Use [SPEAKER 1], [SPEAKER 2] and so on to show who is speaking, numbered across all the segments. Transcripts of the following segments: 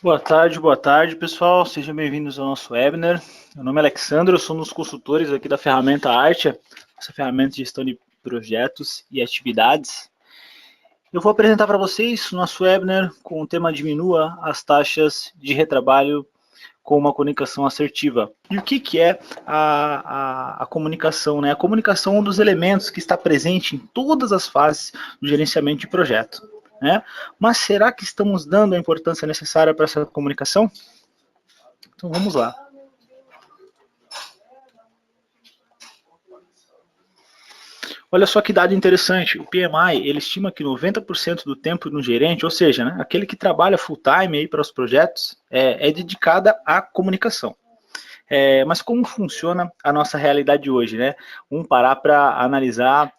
[SPEAKER 1] Boa tarde, pessoal. Sejam bem-vindos ao nosso webinar. Meu nome é Alexandre, eu sou um dos consultores aqui da ferramenta Artia, essa ferramenta de gestão de projetos e atividades. Eu vou apresentar para vocês o nosso webinar com o tema Diminua as taxas de retrabalho com uma comunicação assertiva. E o que é a comunicação? Né? A comunicação é um dos elementos que está presente em todas as fases do gerenciamento de projeto. Né? Mas será que estamos dando a importância necessária para essa comunicação? Então vamos lá. Olha só que dado interessante, o PMI ele estima que 90% do tempo do gerente, ou seja, né, aquele que trabalha full time aí para os projetos, é dedicada à comunicação. Mas como funciona a nossa realidade hoje, né? Vamos parar para analisar,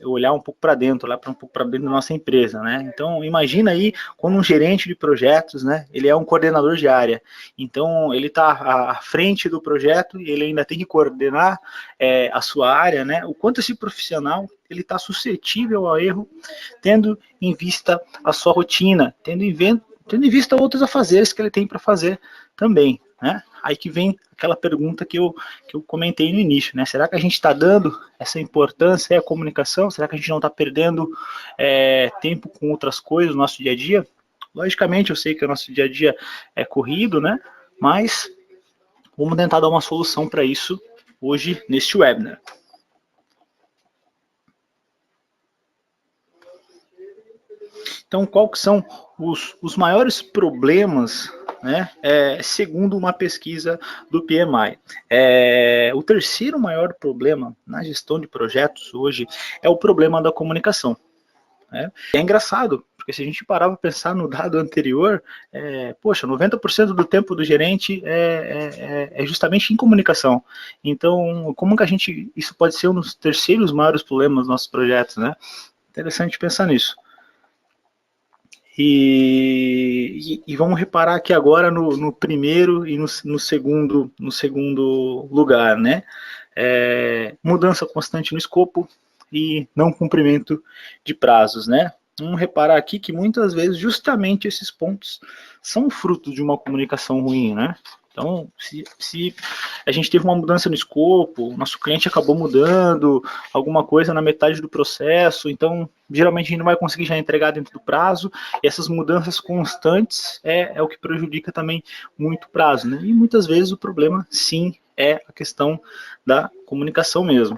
[SPEAKER 1] olhar um pouco para dentro, olhar um pouco para dentro da nossa empresa, né? Então, imagina aí quando um gerente de projetos, né? Ele é um coordenador de área. Então, ele está à frente do projeto e ele ainda tem que coordenar a sua área, né? O quanto esse profissional ele está suscetível ao erro, tendo em vista a sua rotina, tendo em vista outros afazeres que ele tem para fazer também, né? Aí que vem aquela pergunta que eu comentei no início, né? Será que a gente está dando essa importância à comunicação? Será que a gente não está perdendo tempo com outras coisas no nosso dia a dia? Logicamente, eu sei que o nosso dia a dia é corrido, né? Mas vamos tentar dar uma solução para isso hoje neste webinar. Então, quais são os maiores problemas, né, segundo uma pesquisa do PMI? O terceiro maior problema na gestão de projetos hoje é o problema da comunicação. Né? É engraçado, porque se a gente parar para pensar no dado anterior, poxa, 90% do tempo do gerente é justamente em comunicação. Então, como que isso pode ser um dos terceiros maiores problemas dos nossos projetos, né? Interessante pensar nisso. E vamos reparar aqui agora no primeiro e no segundo lugar, né? Mudança constante no escopo e não cumprimento de prazos, né? Vamos reparar aqui que muitas vezes justamente esses pontos são fruto de uma comunicação ruim, né? Então, se a gente teve uma mudança no escopo, nosso cliente acabou mudando alguma coisa na metade do processo, então geralmente a gente não vai conseguir já entregar dentro do prazo, e essas mudanças constantes é o que prejudica também muito o prazo, né? E muitas vezes o problema, sim, é a questão da comunicação mesmo.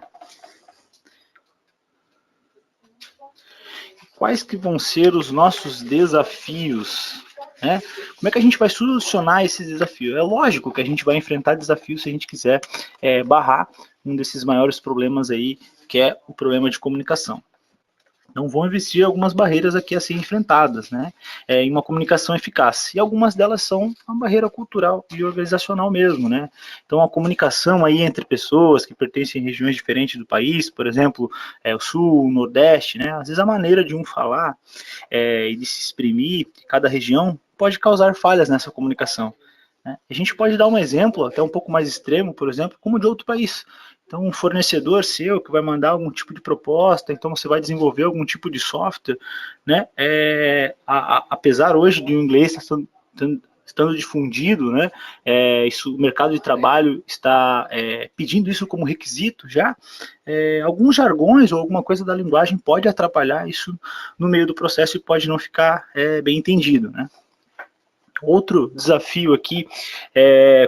[SPEAKER 1] Quais que vão ser os nossos desafios? Né? Como é que a gente vai solucionar esses desafios? É lógico que a gente vai enfrentar desafios se a gente quiser barrar um desses maiores problemas aí, que é o problema de comunicação. Então vão existir algumas barreiras aqui a serem enfrentadas, né, em uma comunicação eficaz. E algumas delas são uma barreira cultural e organizacional mesmo, né. Então a comunicação aí entre pessoas que pertencem a regiões diferentes do país, por exemplo, o sul, o nordeste, né, às vezes a maneira de um falar e de se exprimir, cada região, pode causar falhas nessa comunicação. Né? A gente pode dar um exemplo, até um pouco mais extremo, por exemplo, como de outro país. Então, um fornecedor seu que vai mandar algum tipo de proposta, então você vai desenvolver algum tipo de software, né? Apesar hoje do inglês estando difundido, né? O mercado de trabalho está pedindo isso como requisito já. Alguns jargões ou alguma coisa da linguagem pode atrapalhar isso no meio do processo e pode não ficar bem entendido, né? Outro desafio aqui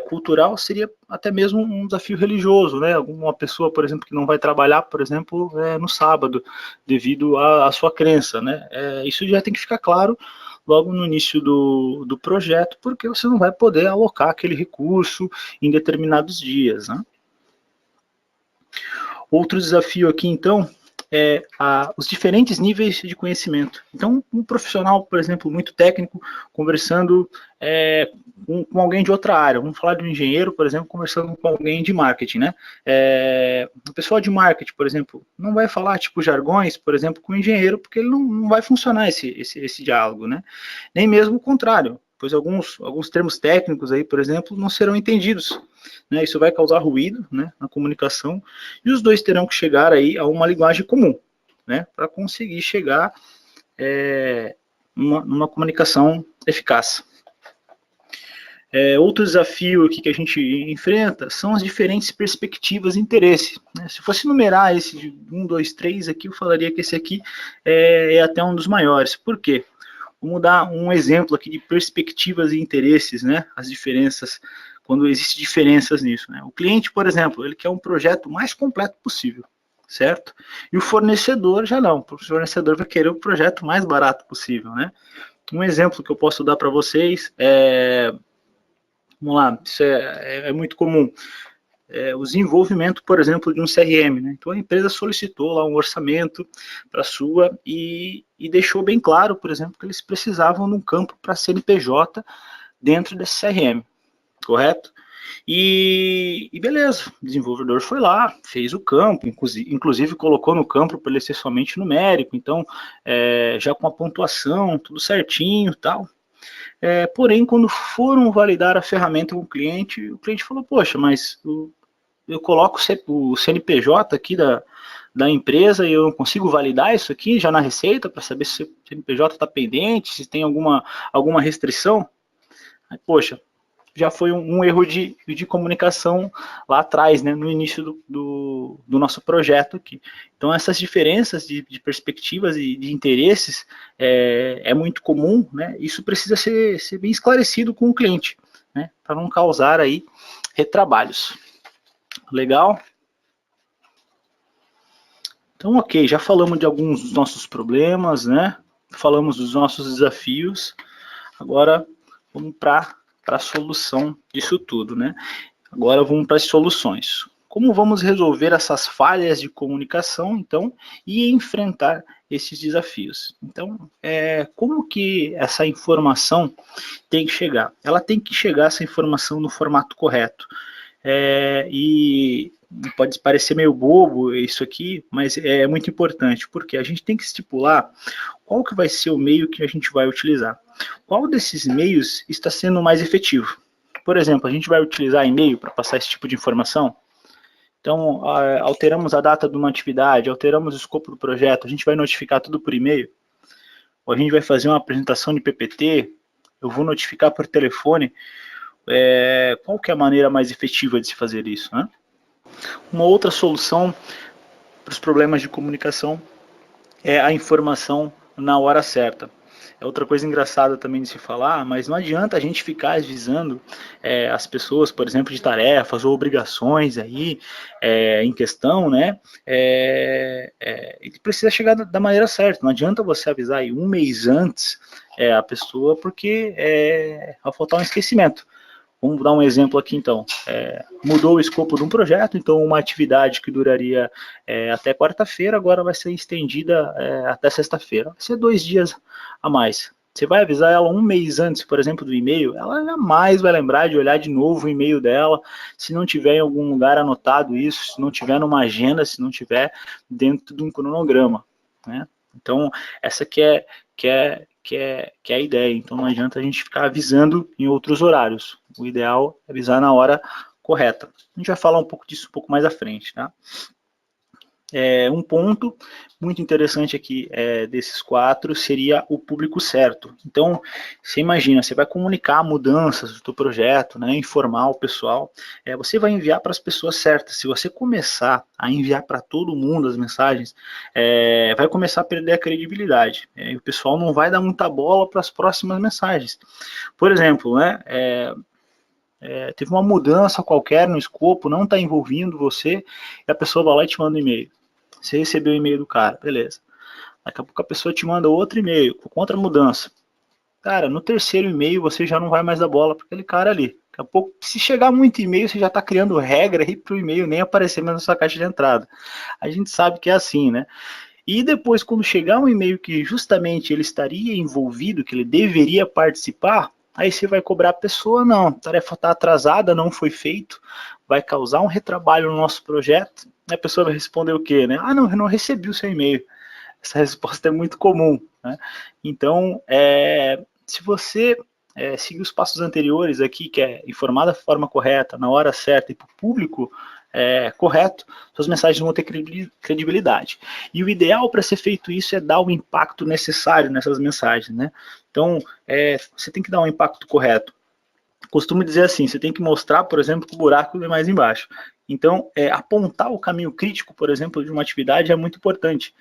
[SPEAKER 1] cultural seria até mesmo um desafio religioso, né? Alguma pessoa, por exemplo, que não vai trabalhar, por exemplo, no sábado, devido à sua crença, né? Isso já tem que ficar claro logo no início do projeto, porque você não vai poder alocar aquele recurso em determinados dias, né? Outro desafio aqui, então, os diferentes níveis de conhecimento. Então, um profissional, por exemplo, muito técnico, conversando com alguém de outra área. Vamos falar de um engenheiro, por exemplo, conversando com alguém de marketing, né? O pessoal de marketing, por exemplo, não vai falar tipo jargões, por exemplo, com o engenheiro, porque ele não vai funcionar esse diálogo, né? Nem mesmo o contrário, pois alguns termos técnicos aí, por exemplo, não serão entendidos. Né? Isso vai causar ruído, né, na comunicação, e os dois terão que chegar aí a uma linguagem comum, né, para conseguir chegar numa comunicação eficaz. Outro desafio aqui que a gente enfrenta são as diferentes perspectivas e interesse, né? Se fosse numerar esse de 1, 2, 3 aqui, eu falaria que esse aqui é até um dos maiores. Por quê? Vamos dar um exemplo aqui de perspectivas e interesses, né? As diferenças, quando existem diferenças nisso, né? O cliente, por exemplo, ele quer um projeto mais completo possível, certo? E o fornecedor já não. O fornecedor vai querer o projeto mais barato possível, né? Um exemplo que eu posso dar para vocês vamos lá, isso é muito comum. O desenvolvimento, por exemplo, de um CRM, né? Então a empresa solicitou lá um orçamento para a sua e deixou bem claro, por exemplo, que eles precisavam de um campo para CNPJ dentro desse CRM, correto? E beleza, o desenvolvedor foi lá, fez o campo, inclusive colocou no campo para ele ser somente numérico, então já com a pontuação, tudo certinho e tal. Porém, quando foram validar a ferramenta com o cliente falou, poxa, mas eu coloco o CNPJ aqui da empresa e eu não consigo validar isso aqui já na receita para saber se o CNPJ está pendente, se tem alguma restrição. Aí, poxa, já foi um erro de comunicação lá atrás, né, no início do nosso projeto aqui. Então, essas diferenças de perspectivas e de interesses é muito comum, né? Isso precisa ser bem esclarecido com o cliente, né, para não causar aí retrabalhos. Legal? Então, ok, já falamos de alguns dos nossos problemas, né? Falamos dos nossos desafios. Agora, vamos para a solução disso tudo, né? Agora vamos para as soluções. Como vamos resolver essas falhas de comunicação, então, e enfrentar esses desafios? Então, como que essa informação tem que chegar? Ela tem que chegar, essa informação, no formato correto. E pode parecer meio bobo isso aqui, mas é muito importante, porque a gente tem que estipular qual que vai ser o meio que a gente vai utilizar. Qual desses meios está sendo mais efetivo? Por exemplo, a gente vai utilizar e-mail para passar esse tipo de informação? Então, alteramos a data de uma atividade, alteramos o escopo do projeto, a gente vai notificar tudo por e-mail? Ou a gente vai fazer uma apresentação de PPT, eu vou notificar por telefone? Qual que é a maneira mais efetiva de se fazer isso, né? Uma outra solução para os problemas de comunicação é a informação na hora certa. É outra coisa engraçada também de se falar, mas não adianta a gente ficar avisando as pessoas, por exemplo, de tarefas ou obrigações aí em questão, né? Ele precisa chegar da maneira certa. Não adianta você avisar aí um mês antes a pessoa, porque vai faltar um esquecimento. Vamos dar um exemplo aqui então. Mudou o escopo de um projeto, então uma atividade que duraria até quarta-feira, agora vai ser estendida até sexta-feira. Vai ser 2 dias a mais. Você vai avisar ela um mês antes, por exemplo, do e-mail, ela jamais vai lembrar de olhar de novo o e-mail dela, se não tiver em algum lugar anotado isso, se não tiver numa agenda, se não tiver dentro de um cronograma, né? Então, essa que é a ideia. Então não adianta a gente ficar avisando em outros horários. O ideal é avisar na hora correta. A gente vai falar um pouco disso um pouco mais à frente, tá? Um ponto muito interessante aqui desses 4 seria o público certo. Então, você imagina, você vai comunicar mudanças do teu projeto, né, informar o pessoal, você vai enviar para as pessoas certas. Se você começar a enviar para todo mundo as mensagens, vai começar a perder a credibilidade. E o pessoal não vai dar muita bola para as próximas mensagens. Por exemplo, né, teve uma mudança qualquer no escopo, não está envolvendo você, e a pessoa vai lá e te manda um e-mail. Você recebeu o e-mail do cara, beleza. Daqui a pouco a pessoa te manda outro e-mail, com outra mudança. Cara, no terceiro e-mail você já não vai mais dar bola para aquele cara ali. Daqui a pouco, se chegar muito e-mail, você já está criando regra aí para o e-mail nem aparecer mais na sua caixa de entrada. A gente sabe que é assim, né? E depois, quando chegar um e-mail que justamente ele estaria envolvido, que ele deveria participar, aí você vai cobrar a pessoa, não, a tarefa está atrasada, não foi feito, vai causar um retrabalho no nosso projeto, a pessoa vai responder o quê, né? Ah, não, eu não recebi o seu e-mail. Essa resposta é muito comum, né? Então, se você seguir os passos anteriores aqui, que é informar da forma correta, na hora certa e para o público correto, suas mensagens vão ter credibilidade. E o ideal para ser feito isso é dar o impacto necessário nessas mensagens, né? Então, você tem que dar um impacto correto. costumo dizer assim, você tem que mostrar, por exemplo, que o buraco é mais embaixo. Então, apontar o caminho crítico, por exemplo, de uma atividade é muito importante.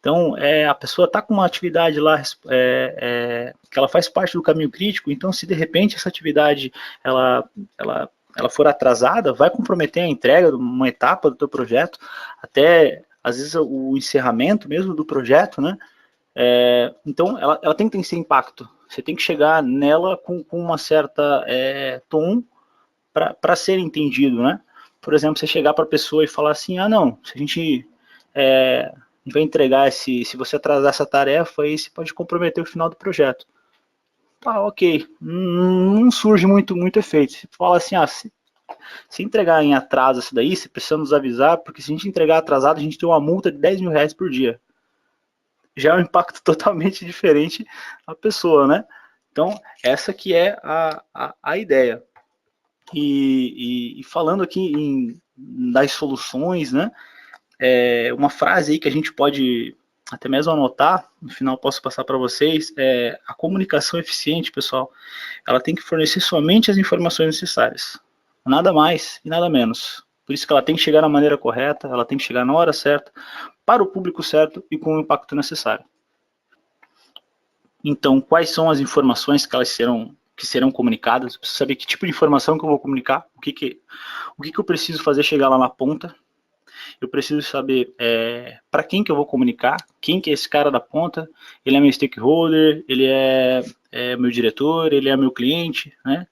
[SPEAKER 1] Então, a pessoa está com uma atividade lá que ela faz parte do caminho crítico, então se de repente essa atividade ela for atrasada, vai comprometer a entrega de uma etapa do teu projeto, até às vezes o encerramento mesmo do projeto, né? Então, ela tem que ter esse impacto. Você tem que chegar nela com uma certa tom para ser entendido, né? Por exemplo, você chegar para a pessoa e falar assim, não, se a gente vai entregar se você atrasar essa tarefa, aí você pode comprometer o final do projeto. Tá, ok. Não surge muito efeito. Você fala assim, se entregar em atraso isso daí, você precisa nos avisar, porque se a gente entregar atrasado, a gente tem uma multa de 10 mil reais por dia. Já é um impacto totalmente diferente à pessoa, né? Então, essa que é a ideia. E falando aqui das soluções, né? Uma frase aí que a gente pode até mesmo anotar, no final posso passar para vocês, a comunicação eficiente, pessoal, ela tem que fornecer somente as informações necessárias, nada mais e nada menos. Por isso que ela tem que chegar na maneira correta, ela tem que chegar na hora certa, para o público certo e com o impacto necessário. Então, quais são as informações que serão comunicadas? Eu preciso saber que tipo de informação que eu vou comunicar, o que eu preciso fazer chegar lá na ponta. Eu preciso saber para quem que eu vou comunicar, quem que é esse cara da ponta, ele é meu stakeholder, ele é meu diretor, ele é meu cliente, né?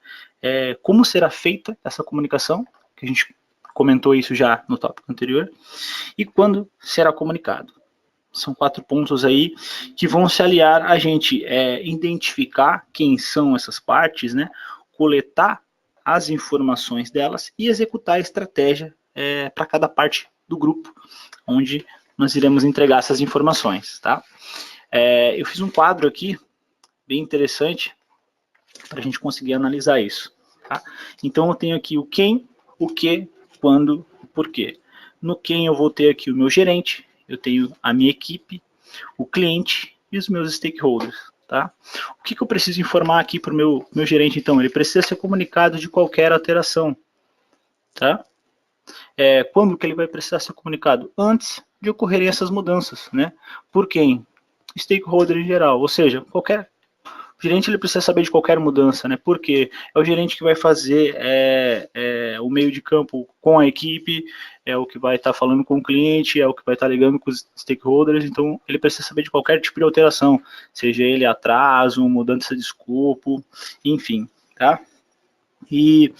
[SPEAKER 1] Como será feita essa comunicação, que a gente comentou isso já no tópico anterior, e quando será comunicado. São 4 pontos aí que vão se aliar a gente identificar quem são essas partes, né? Coletar as informações delas e executar a estratégia para cada parte do grupo, onde nós iremos entregar essas informações, tá? Eu fiz um quadro aqui, bem interessante, para a gente conseguir analisar isso, tá? Então eu tenho aqui o quem, o que, quando, o porquê. No quem eu vou ter aqui o meu gerente, eu tenho a minha equipe, o cliente e os meus stakeholders, tá? O que eu preciso informar aqui para o meu gerente, então? Ele precisa ser comunicado de qualquer alteração, tá? Quando que ele vai precisar ser comunicado? Antes de ocorrerem essas mudanças, né? Por quem? Stakeholder em geral, ou seja, o gerente ele precisa saber de qualquer mudança, né? Porque é o gerente que vai fazer o meio de campo com a equipe, é o que vai estar falando com o cliente, é o que vai estar ligando com os stakeholders, então ele precisa saber de qualquer tipo de alteração, seja ele atraso, mudança de escopo, enfim, tá? E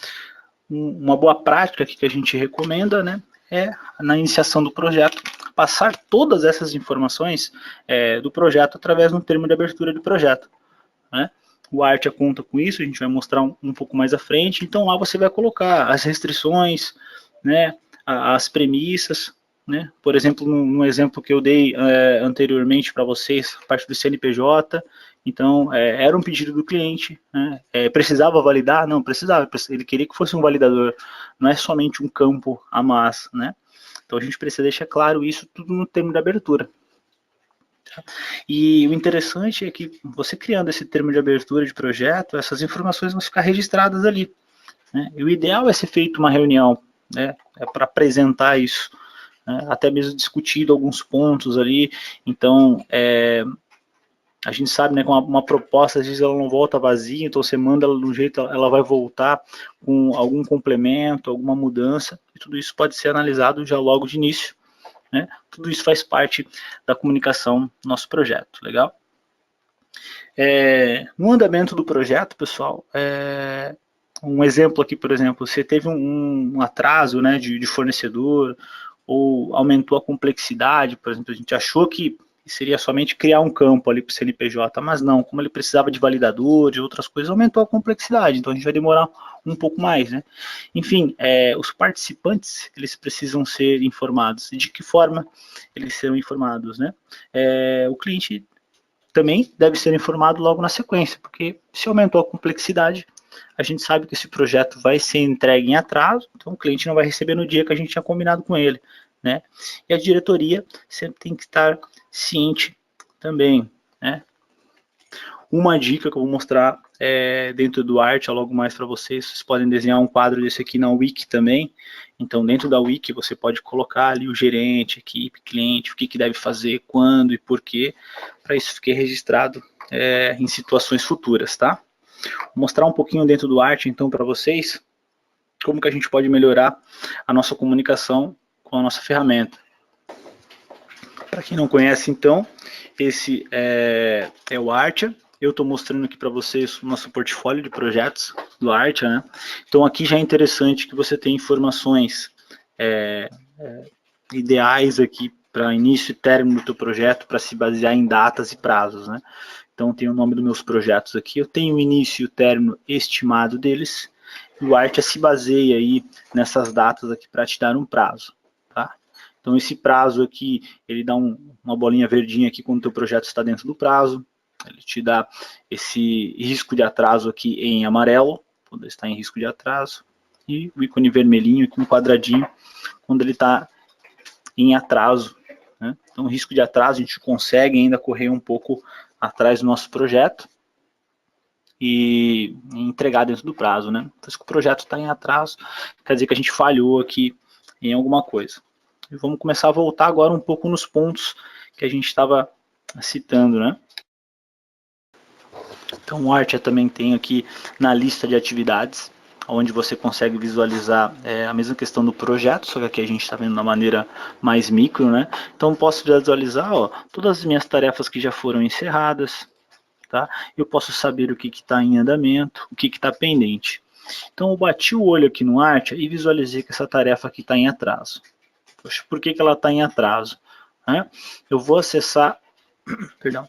[SPEAKER 1] uma boa prática que a gente recomenda, né, na iniciação do projeto, passar todas essas informações do projeto através de um termo de abertura de projeto, né? O Artia conta com isso, a gente vai mostrar um pouco mais à frente, então lá você vai colocar as restrições, né, as premissas, né? Por exemplo, no exemplo que eu dei anteriormente para vocês, a parte do CNPJ, então era um pedido do cliente, né? Precisava validar? Não, precisava, ele queria que fosse um validador, não é somente um campo a mais, né? Então a gente precisa deixar claro isso tudo no termo de abertura. E o interessante é que você criando esse termo de abertura de projeto, essas informações vão ficar registradas ali, né? E o ideal é ser feito uma reunião, né, para apresentar isso, né, até mesmo discutido alguns pontos ali. Então, a gente sabe, né, que uma proposta, às vezes ela não volta vazia, então você manda ela de um jeito, ela vai voltar com algum complemento, alguma mudança, e tudo isso pode ser analisado já logo de início, né? Tudo isso faz parte da comunicação do nosso projeto, legal? No andamento do projeto, pessoal, um exemplo aqui, por exemplo, você teve um atraso, né, de fornecedor, ou aumentou a complexidade, por exemplo, a gente achou que seria somente criar um campo ali para o CNPJ, mas não, como ele precisava de validador, de outras coisas, aumentou a complexidade, então a gente vai demorar um pouco mais, né? Enfim, os participantes, eles precisam ser informados. E de que forma eles serão informados, né? O cliente também deve ser informado logo na sequência, porque se aumentou a complexidade, a gente sabe que esse projeto vai ser entregue em atraso, então o cliente não vai receber no dia que a gente tinha combinado com ele, né? E a diretoria sempre tem que estar ciente também, né? Uma dica que eu vou mostrar dentro do Art, logo mais para vocês. Vocês podem desenhar um quadro desse aqui na Wiki também. Então, dentro da Wiki, você pode colocar ali o gerente, equipe, cliente, o que deve fazer, quando e por quê, para isso ficar registrado em situações futuras, tá? Vou mostrar um pouquinho dentro do Art, então, para vocês, como que a gente pode melhorar a nossa comunicação com a nossa ferramenta. Para quem não conhece, então, esse é o Artia. Eu estou mostrando aqui para vocês o nosso portfólio de projetos do Artia, né? Então aqui já é interessante que você tenha informações ideais aqui para início e término do teu projeto, para se basear em datas e prazos, né? Então tem o nome dos meus projetos aqui, eu tenho o início e o término estimado deles, e o Artia se baseia aí nessas datas aqui para te dar um prazo, tá? Então esse prazo aqui, ele dá uma bolinha verdinha aqui quando o teu projeto está dentro do prazo, ele te dá esse risco de atraso aqui em amarelo, quando ele está em risco de atraso, e o ícone vermelhinho aqui no quadradinho, quando ele está em atraso, né? Então o risco de atraso a gente consegue ainda correr um pouco atrás do nosso projeto e entregar dentro do prazo, né? Então se o projeto está em atraso, quer dizer que a gente falhou aqui em alguma coisa. E vamos começar a voltar agora um pouco nos pontos que a gente estava citando, né? Então o Artia também tem aqui na lista de atividades, onde você consegue visualizar a mesma questão do projeto, só que aqui a gente está vendo de uma maneira mais micro, né? Então posso visualizar todas as minhas tarefas que já foram encerradas, tá? Eu posso saber o que está em andamento, o que está pendente. Então eu bati o olho aqui no Artia e visualizei que essa tarefa aqui está em atraso. Poxa, por que ela está em atraso? Eu vou acessar, perdão,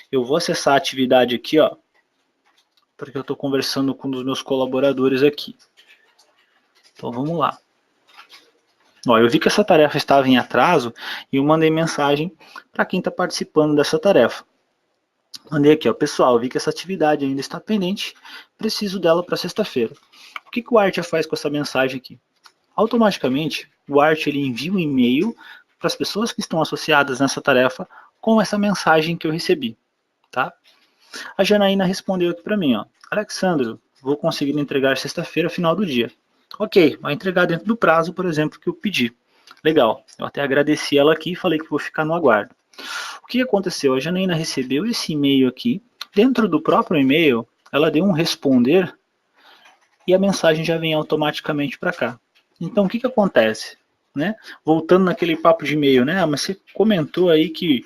[SPEAKER 1] eu vou acessar a atividade aqui, porque eu estou conversando com um dos meus colaboradores aqui. Então vamos lá. Eu vi que essa tarefa estava em atraso e eu mandei mensagem para quem está participando dessa tarefa. Mandei aqui, pessoal, eu vi que essa atividade ainda está pendente, preciso dela para sexta-feira. O que o Artia faz com essa mensagem aqui? Automaticamente, o Artia ele envia um e-mail para as pessoas que estão associadas nessa tarefa com essa mensagem que eu recebi, tá? A Janaína respondeu aqui para mim, Alexandro, vou conseguir entregar sexta-feira, final do dia. Ok, vai entregar dentro do prazo, por exemplo, que eu pedi. Legal, eu até agradeci ela aqui e falei que vou ficar no aguardo. O que aconteceu? A Janaína recebeu esse e-mail aqui, dentro do próprio e-mail, ela deu um responder e a mensagem já vem automaticamente para cá. Então, o que acontece? Né? Voltando naquele papo de e-mail, né? Mas você comentou aí que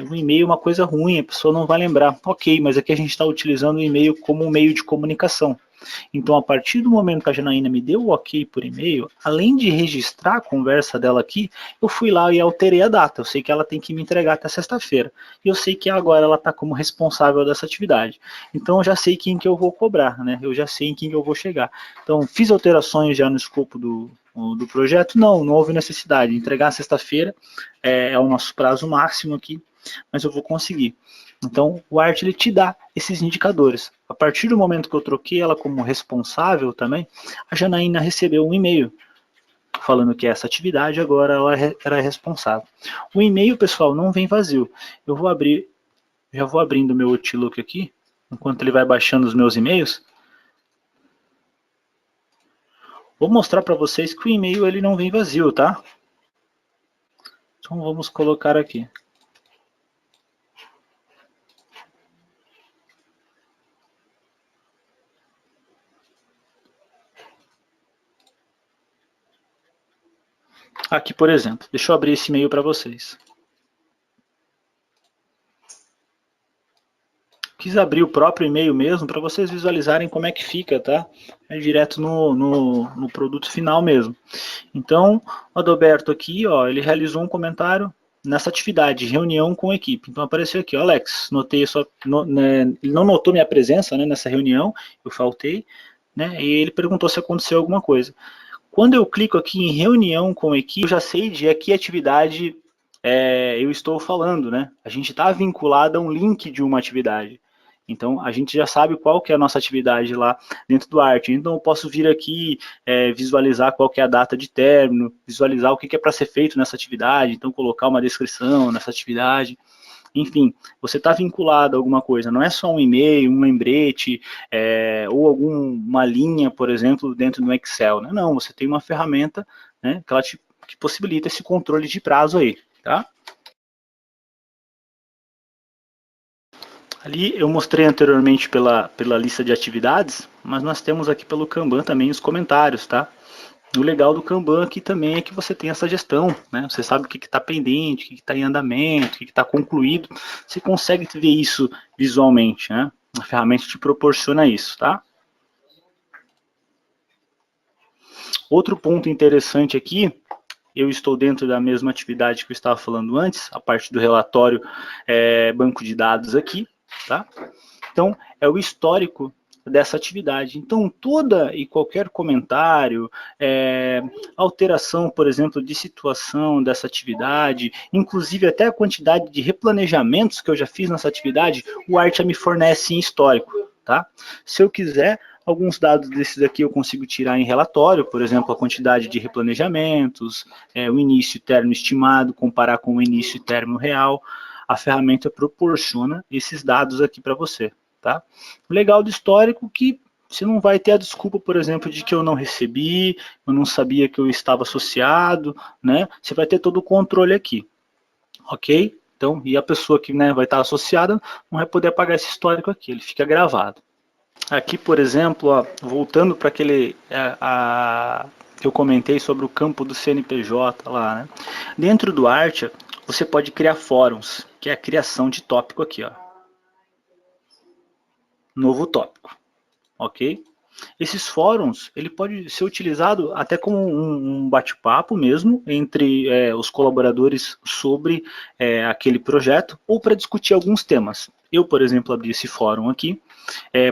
[SPEAKER 1] o e-mail é uma coisa ruim, a pessoa não vai lembrar. Ok, mas aqui a gente está utilizando o e-mail como um meio de comunicação. Então, a partir do momento que a Janaína me deu o ok por e-mail, além de registrar a conversa dela aqui, eu fui lá e alterei a data. Eu sei que ela tem que me entregar até sexta-feira. E eu sei que agora ela está como responsável dessa atividade. Então, eu já sei quem que eu vou cobrar, né? Eu já sei em quem que eu vou chegar. Então, fiz alterações já no escopo do projeto? Não houve necessidade. Entregar sexta-feira é o nosso prazo máximo aqui, mas eu vou conseguir. Então, o Art ele te dá esses indicadores. A partir do momento que eu troquei ela como responsável também, a Janaína recebeu um e-mail falando que essa atividade agora ela era responsável. O e-mail, pessoal, não vem vazio. Eu vou abrir, já vou abrindo o meu Outlook aqui, enquanto ele vai baixando os meus e-mails. Vou mostrar para vocês que o e-mail ele não vem vazio, tá? Então vamos colocar aqui. Aqui, por exemplo, deixa eu abrir esse e-mail para vocês. Quis abrir o próprio e-mail mesmo para vocês visualizarem como é que fica, tá? É direto no produto final mesmo. Então, o Adalberto aqui, ele realizou um comentário nessa atividade, reunião com a equipe. Então apareceu aqui, Alex, notei ele não notou minha presença, né, nessa reunião, eu faltei, né? E ele perguntou se aconteceu alguma coisa. Quando eu clico aqui em reunião com a equipe, eu já sei de que atividade eu estou falando, né? A gente está vinculado a um link de uma atividade. Então, a gente já sabe qual que é a nossa atividade lá dentro do Art. Então, eu posso vir aqui, visualizar qual que é a data de término, visualizar o que é para ser feito nessa atividade, então colocar uma descrição nessa atividade. enfim, você está vinculado a alguma coisa, não é só um e-mail, um lembrete, ou alguma linha, por exemplo, dentro do Excel, né? Não, você tem uma ferramenta, né, que ela que possibilita esse controle de prazo aí, tá? Ali eu mostrei anteriormente pela lista de atividades, mas nós temos aqui pelo Kanban também os comentários, tá? O legal do Kanban aqui também é que você tem essa gestão, né? Você sabe o que está pendente, o que está em andamento, o que está concluído. Você consegue ver isso visualmente, né? A ferramenta te proporciona isso, tá? Outro ponto interessante aqui, eu estou dentro da mesma atividade que eu estava falando antes, a parte do relatório banco de dados aqui, tá? Então, é o histórico dessa atividade. Então, toda e qualquer comentário, alteração, por exemplo, de situação dessa atividade, inclusive até a quantidade de replanejamentos que eu já fiz nessa atividade, o Artia me fornece em histórico, tá? Se eu quiser, alguns dados desses aqui eu consigo tirar em relatório, por exemplo, a quantidade de replanejamentos, o início e término estimado, comparar com o início e término real. A ferramenta proporciona esses dados aqui para você. Tá? O legal do histórico é que você não vai ter a desculpa, por exemplo, de que eu não recebi, eu não sabia que eu estava associado, né? Você vai ter todo o controle aqui, ok? Então, e a pessoa que, né, vai estar associada não vai poder apagar esse histórico aqui, ele fica gravado. Aqui, por exemplo, ó, voltando para aquele que eu comentei sobre o campo do CNPJ lá, né? Dentro do Artia, você pode criar fóruns, que é a criação de tópico aqui, ó. Novo tópico, ok? Esses fóruns, ele pode ser utilizado até como um bate-papo mesmo entre os colaboradores sobre aquele projeto ou para discutir alguns temas. Eu, por exemplo, abri esse fórum aqui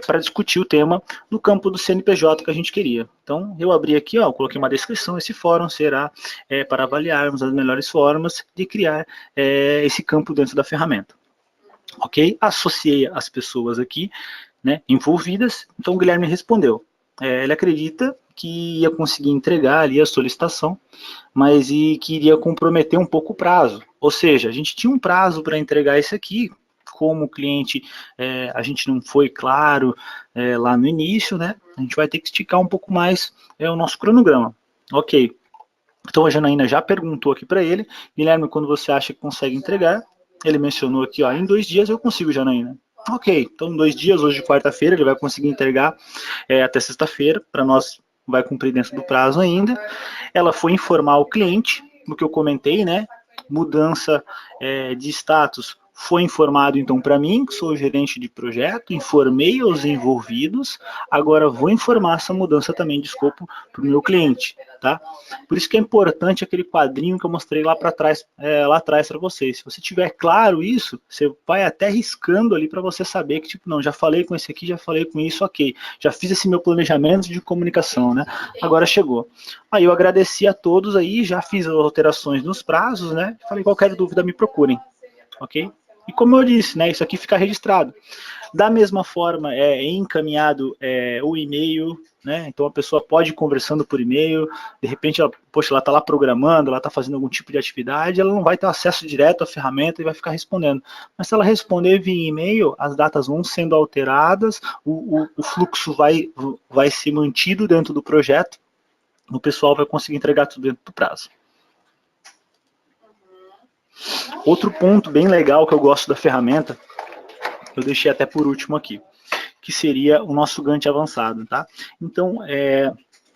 [SPEAKER 1] para discutir o tema do campo do CNPJ que a gente queria. Então, eu abri aqui, ó, coloquei uma descrição, esse fórum será para avaliarmos as melhores formas de criar esse campo dentro da ferramenta. Ok? Associei as pessoas aqui, né, envolvidas, então o Guilherme respondeu. Ele acredita que ia conseguir entregar ali a solicitação, mas que iria comprometer um pouco o prazo. Ou seja, a gente tinha um prazo para entregar isso aqui, como o cliente, a gente não foi claro lá no início, né? A gente vai ter que esticar um pouco mais o nosso cronograma. Ok. Então a Janaína já perguntou aqui para ele, Guilherme, quando você acha que consegue entregar? Ele mencionou aqui, ó, em 2 dias eu consigo, Janaína. Ok, então 2 dias, hoje de quarta-feira, ele vai conseguir entregar até sexta-feira, para nós vai cumprir dentro do prazo ainda. Ela foi informar o cliente, no que eu comentei, né? Mudança de status foi informado então para mim, que sou o gerente de projeto, informei aos envolvidos, agora vou informar essa mudança também de escopo para o meu cliente, tá? Por isso que é importante aquele quadrinho que eu mostrei lá para trás, para vocês. Se você tiver claro isso, você vai até riscando ali para você saber que, tipo, não, já falei com esse aqui, já falei com isso, ok, já fiz esse meu planejamento de comunicação, né? Agora chegou. Aí eu agradeci a todos aí, já fiz as alterações nos prazos, né? Falei, qualquer dúvida me procurem, ok? E como eu disse, né, isso aqui fica registrado. Da mesma forma, é encaminhado o e-mail, né? Então a pessoa pode ir conversando por e-mail, de repente ela está lá programando, ela está fazendo algum tipo de atividade, ela não vai ter acesso direto à ferramenta e vai ficar respondendo. Mas se ela responder via e-mail, as datas vão sendo alteradas, o fluxo vai ser mantido dentro do projeto, o pessoal vai conseguir entregar tudo dentro do prazo. Outro ponto bem legal que eu gosto da ferramenta, eu deixei até por último aqui, que seria o nosso Gantt avançado, tá? Então,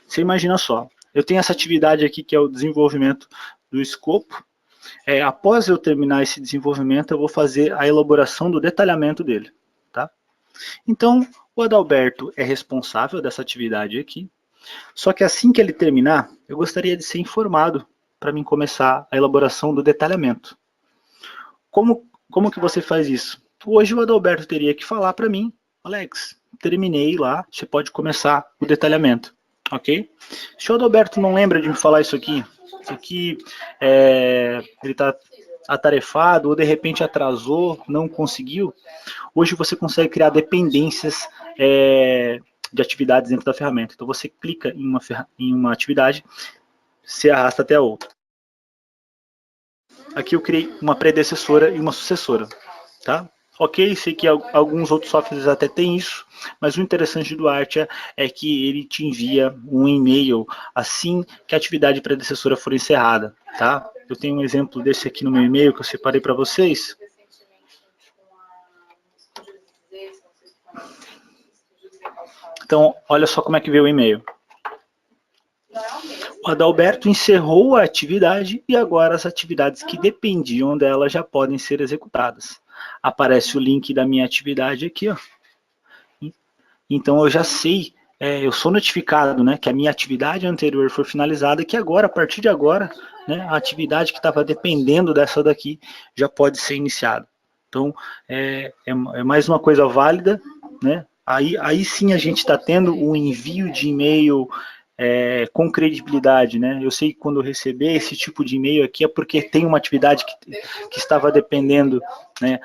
[SPEAKER 1] você imagina só, eu tenho essa atividade aqui que é o desenvolvimento do escopo. Após eu terminar esse desenvolvimento, eu vou fazer a elaboração do detalhamento dele, tá? Então, o Adalberto é responsável dessa atividade aqui, só que assim que ele terminar, eu gostaria de ser informado para mim começar a elaboração do detalhamento. Como que você faz isso? Hoje o Adalberto teria que falar para mim, Alex, terminei lá, você pode começar o detalhamento, ok? Se o Adalberto não lembra de me falar isso aqui ele está atarefado ou de repente atrasou, não conseguiu, hoje você consegue criar dependências de atividades dentro da ferramenta. Então você clica em uma atividade, se arrasta até a outra. Aqui eu criei uma predecessora e uma sucessora. tá? Ok, sei que alguns outros softwares até têm isso, mas o interessante do Artia é que ele te envia um e-mail assim que a atividade predecessora for encerrada, tá? Eu tenho um exemplo desse aqui no meu e-mail que eu separei para vocês. Então, olha só como é que veio o e-mail. O Adalberto encerrou a atividade e agora as atividades que dependiam dela já podem ser executadas. Aparece o link da minha atividade aqui, ó. Então eu já sei, eu sou notificado, né, que a minha atividade anterior foi finalizada e que agora, a partir de agora, né, a atividade que estava dependendo dessa daqui já pode ser iniciada. Então é mais uma coisa válida, né? Aí sim a gente está tendo um envio de e-mail com credibilidade, né? Eu sei que quando eu receber esse tipo de e-mail aqui é porque tem uma atividade que estava dependendo, né,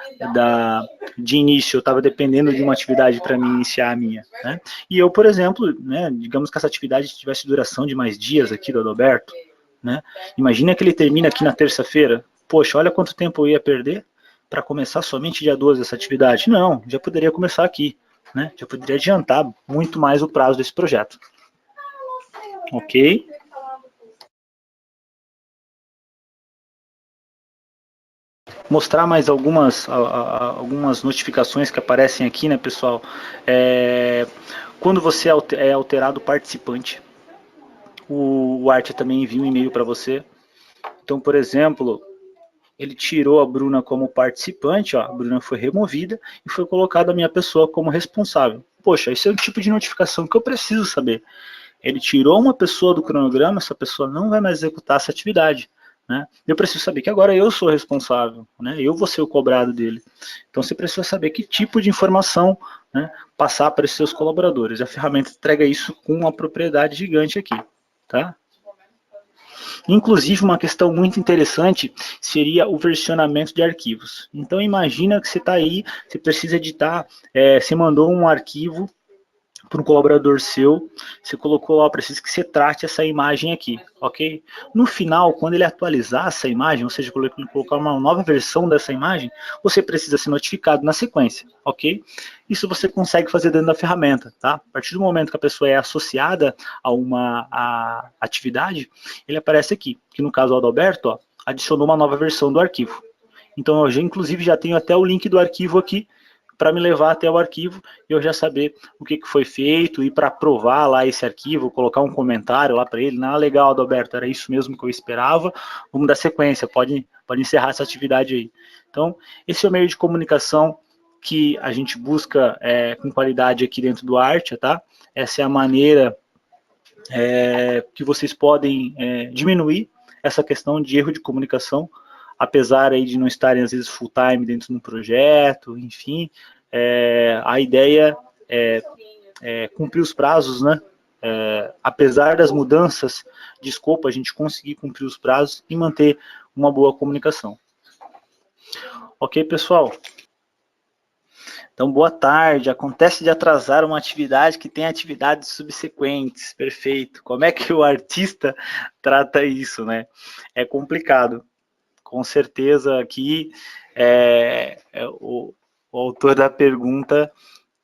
[SPEAKER 1] de início, eu estava dependendo de uma atividade para mim iniciar a minha, né? E eu, por exemplo, né, digamos que essa atividade tivesse duração de mais dias aqui do Adalberto, né? Imagina que ele termina aqui na terça-feira. Poxa, olha quanto tempo eu ia perder para começar somente dia 12 essa atividade. Não, já poderia começar aqui, né? Já poderia adiantar muito mais o prazo desse projeto. Ok? Mostrar mais algumas notificações que aparecem aqui, né, pessoal? Quando você é alterado participante, o Artia também envia um e-mail para você. Então, por exemplo, ele tirou a Bruna como participante, ó, a Bruna foi removida e foi colocada a minha pessoa como responsável. Poxa, esse é o tipo de notificação que eu preciso saber. Ele tirou uma pessoa do cronograma, essa pessoa não vai mais executar essa atividade. Né? Eu preciso saber que agora eu sou responsável, né? Eu vou ser o cobrado dele. Então você precisa saber que tipo de informação, né, passar para os seus colaboradores. A ferramenta entrega isso com uma propriedade gigante aqui. Tá? Inclusive, uma questão muito interessante seria o versionamento de arquivos. Então imagina que você está aí, você precisa editar, você mandou um arquivo para um colaborador seu, você colocou lá, preciso que você trate essa imagem aqui, ok? No final, quando ele atualizar essa imagem, ou seja, colocar uma nova versão dessa imagem, você precisa ser notificado na sequência, ok? Isso você consegue fazer dentro da ferramenta, tá? A partir do momento que a pessoa é associada a uma atividade, ele aparece aqui, que no caso o Adalberto, ó, adicionou uma nova versão do arquivo. Então eu inclusive já tenho até o link do arquivo aqui, para me levar até o arquivo e eu já saber o que foi feito e para aprovar lá esse arquivo, colocar um comentário lá para ele. Não, legal, Adalberto, era isso mesmo que eu esperava, vamos dar sequência, pode encerrar essa atividade aí. Então, esse é o meio de comunicação que a gente busca com qualidade aqui dentro do Artia, tá? Essa é a maneira que vocês podem diminuir essa questão de erro de comunicação, apesar aí de não estarem às vezes full time dentro do projeto, enfim, a ideia é cumprir os prazos, né? Apesar das mudanças de escopo, a gente conseguir cumprir os prazos e manter uma boa comunicação. Ok, pessoal? Então, boa tarde. Acontece de atrasar uma atividade que tem atividades subsequentes. Perfeito. Como é que o artista trata isso, né? É complicado. Com certeza aqui o autor da pergunta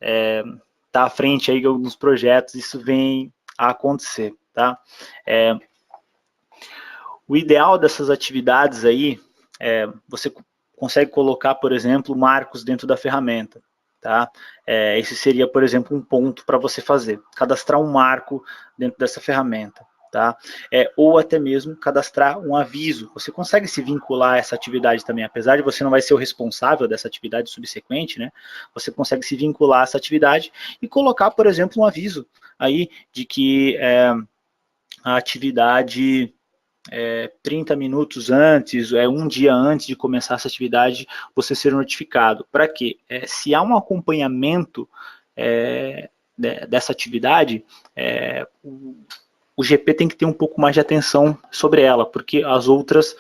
[SPEAKER 1] está à frente aí de alguns projetos, isso vem a acontecer, tá? O ideal dessas atividades aí, você consegue colocar, por exemplo, marcos dentro da ferramenta, tá? Esse seria, por exemplo, um ponto para você fazer, cadastrar um marco dentro dessa ferramenta. Tá? Ou até mesmo cadastrar um aviso. Você consegue se vincular a essa atividade também, apesar de você não vai ser o responsável dessa atividade subsequente, né? Você consegue se vincular a essa atividade e colocar, por exemplo, um aviso aí de que a atividade 30 minutos antes, um dia antes de começar essa atividade, você ser notificado. Para quê? Se há um acompanhamento dessa atividade, o GP tem que ter um pouco mais de atenção sobre ela, porque as outras,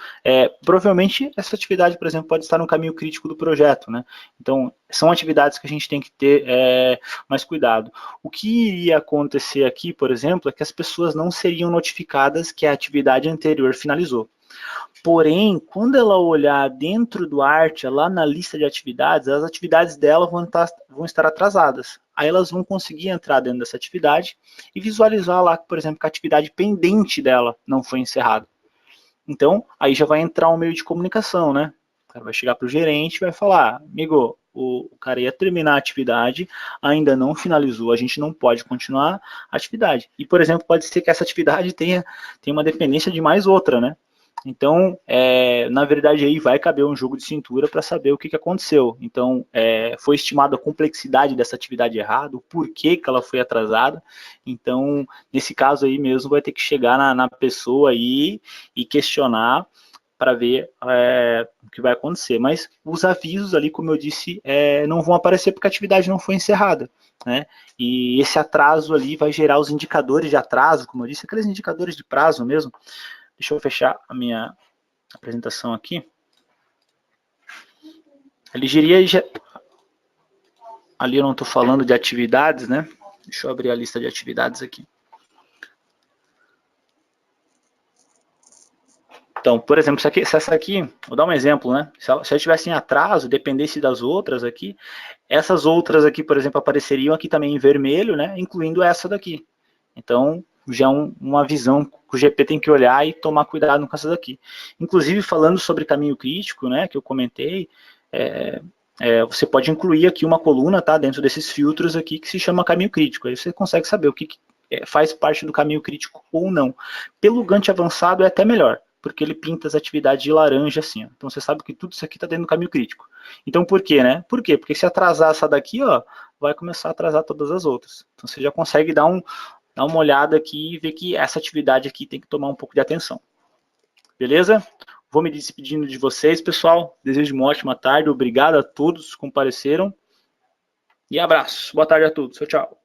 [SPEAKER 1] provavelmente essa atividade, por exemplo, pode estar no caminho crítico do projeto, né? Então, são atividades que a gente tem que ter mais cuidado. O que iria acontecer aqui, por exemplo, é que as pessoas não seriam notificadas que a atividade anterior finalizou. Porém, quando ela olhar dentro do Artia, lá na lista de atividades, as atividades dela vão estar atrasadas. Aí elas vão conseguir entrar dentro dessa atividade e visualizar lá, por exemplo, que a atividade pendente dela não foi encerrada. Então, aí já vai entrar um meio de comunicação, né? O cara vai chegar para o gerente e vai falar, amigo, o cara ia terminar a atividade, ainda não finalizou, a gente não pode continuar a atividade. E, por exemplo, pode ser que essa atividade tenha uma dependência de mais outra, né? Então, na verdade, aí vai caber um jogo de cintura para saber o que aconteceu. Então, foi estimada a complexidade dessa atividade errada, o porquê que ela foi atrasada. Então, nesse caso aí mesmo, vai ter que chegar na pessoa aí e questionar para ver o que vai acontecer. Mas os avisos ali, como eu disse, não vão aparecer porque a atividade não foi encerrada, né? E esse atraso ali vai gerar os indicadores de atraso, como eu disse, aqueles indicadores de prazo mesmo. Deixa eu fechar a minha apresentação aqui. Ali eu não estou falando de atividades, né? Deixa eu abrir a lista de atividades aqui. Então, por exemplo, se essa aqui, vou dar um exemplo, né? Se ela tivesse em atraso, dependesse das outras aqui, essas outras aqui, por exemplo, apareceriam aqui também em vermelho, né? Incluindo essa daqui. Então, já é uma visão que o GP tem que olhar e tomar cuidado com essa daqui. Inclusive, falando sobre caminho crítico, né, que eu comentei, você pode incluir aqui uma coluna, tá, dentro desses filtros aqui, que se chama caminho crítico. Aí você consegue saber o que faz parte do caminho crítico ou não. Pelo Gantt avançado é até melhor, porque ele pinta as atividades de laranja assim, ó. Então você sabe que tudo isso aqui está dentro do caminho crítico. Então por quê, né? Por quê? Porque se atrasar essa daqui, ó, vai começar a atrasar todas as outras. Então você já consegue dar uma olhada aqui e ver que essa atividade aqui tem que tomar um pouco de atenção. Beleza? Vou me despedindo de vocês, pessoal. Desejo uma ótima tarde. Obrigado a todos que compareceram. E abraço. Boa tarde a todos. Tchau, tchau.